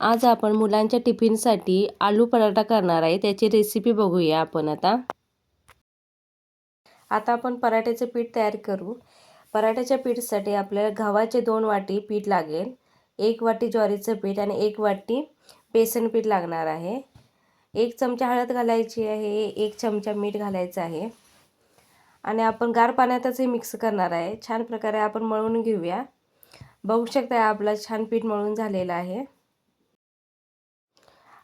आज आपण मुलांच्या टिफिनसाठी आलू पराठा करणार आहे। त्याची रेसिपी बघूया आपण आता आपण पराठ्याचे पीठ तयार करू। पराठ्याच्या पीठसाठी आपल्याला गव्हाचे 2 वाटी पीठ लागेल, 1 वाटी ज्वारीचं पीठ आणि 1 वाटी बेसन पीठ लागणार आहे। 1 चमचा हळद घालायची आहे, 1 चमचा मीठ घालायचं आहे आणि आपण गार पाण्यातच हे मिक्स करणार आहे। छान प्रकारे आपण मळून घेऊया। बघू शकता आपलं छान पीठ मळून झालेलं आहे।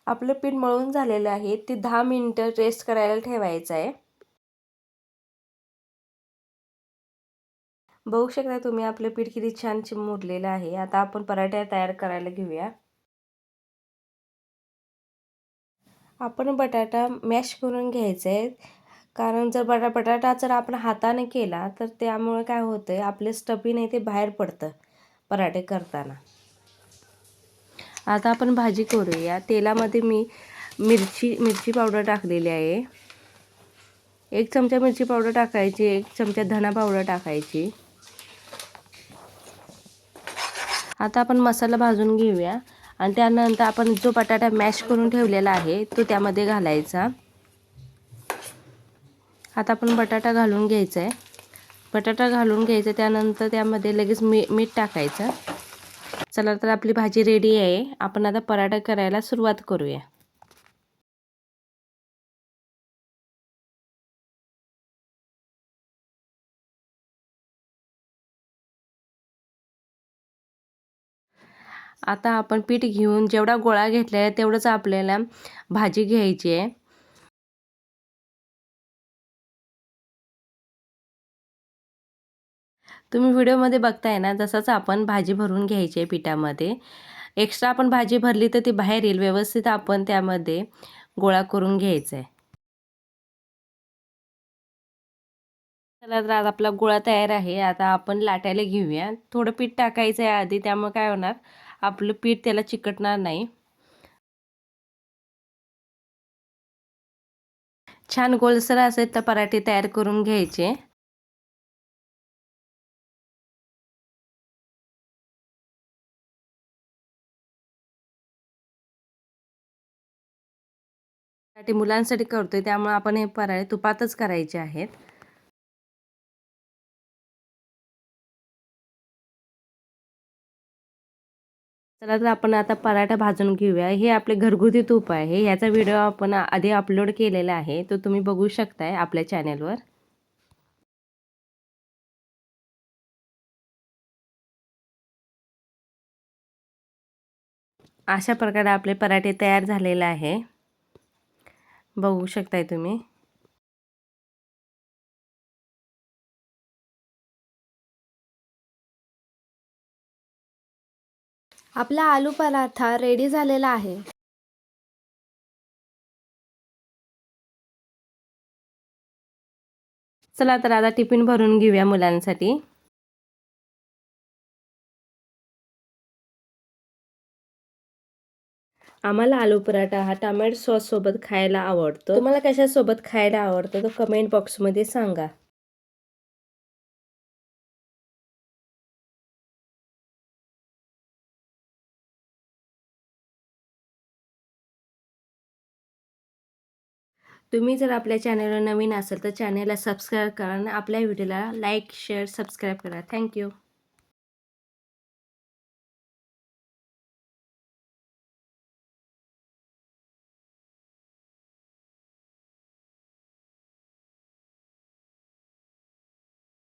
आपलं पीठ मळून झालेलं आहे, ते 10 मिनिटं रेस्ट करायला ठेवायचं आहे। बघू शकता तुम्ही आपलं पीठ किती छान मुरलेलं आहे। आता आपण पराठा तयार करायला घेऊया। आपण बटाटा मॅश करून घ्यायचा आहे, कारण जर बटाटा जर आपण हाताने केला तर त्यामुळे काय होतं, आपले स्टफिंग आहे ते बाहेर पडतं पराठे करताना। आता आपण भाजी करूया। तेलामध्ये मी मिरची पावडर टाकलेली आहे। 1 चमचा मिरची पावडर टाकायची, 1 चमचा धना पावडर टाकायची। आता आपण मसाला भाजून घेऊया आणि त्यानंतर आपण जो बटाटा मॅश करून ठेवलेला आहे तो त्यामध्ये घालायचा। आता आपण बटाटा घालून घ्यायचा आहे। बटाटा घालून घ्यायचा, त्यानंतर त्यामध्ये लगेच मीठ टाकायचं। चला तर आपली भाजी रेडी आहे। आपण आता पराठा करायला सुरुवात करूया। आता आपण पीठ घेऊन जेवढा गोळा घेतलाय आहे तेवढंच आपल्याला भाजी घ्यायची आहे। तुम्ही व्हिडिओमध्ये बघताय ना, जसंच आपण भाजी भरून घ्यायची आहे पिठामध्ये। एक्स्ट्रा आपण भाजी भरली तर ती बाहेर येईल। व्यवस्थित आपण त्यामध्ये गोळा करून घ्यायचा आहे। चला तर आपला गोळा तयार आहे। आता आपण लाटायला घेऊया। थोडं पीठ टाकायचं आहे आधी, त्यामुळे काय होणार, आपलं पीठ त्याला चिकटणार नाही। छान गोलसर असेल तर पराठे तयार करून घ्यायचे। पराठे मुलांसाठी करतोय त्यामुळे आपण हे पराठे तुपातच करायचे आहेत। चला तर आपण आता पराठा भाजून घेऊया। हे आपले घरगुती तूप आहे। याचा व्हिडिओ आपण आधी अपलोड केलेला आहे, तो तुम्ही बघू शकताय आपल्या चॅनलवर। अशा प्रकारे आपले पराठे तयार झालेले आहे, बघू शकताय तुम्ही। आपला आलू पराठा रेडी झालेला आहे। चला तर आता टिफिन भरून घेऊया मुलांसाठी। आम्हाला आलू पराठा हा टोमॅटो सॉस सोबत खायला आवडतो। तुम्हाला कशा सोबत खायला आवडतो तो कमेंट बॉक्समध्ये सांगा। तुम्ही जर आपल्या चॅनलवर नवीन असाल तर चॅनलला सबस्क्राईब करा आणि आपल्या व्हिडिओला लाईक, शेअर, सबस्क्राईब करा। थँक्यू।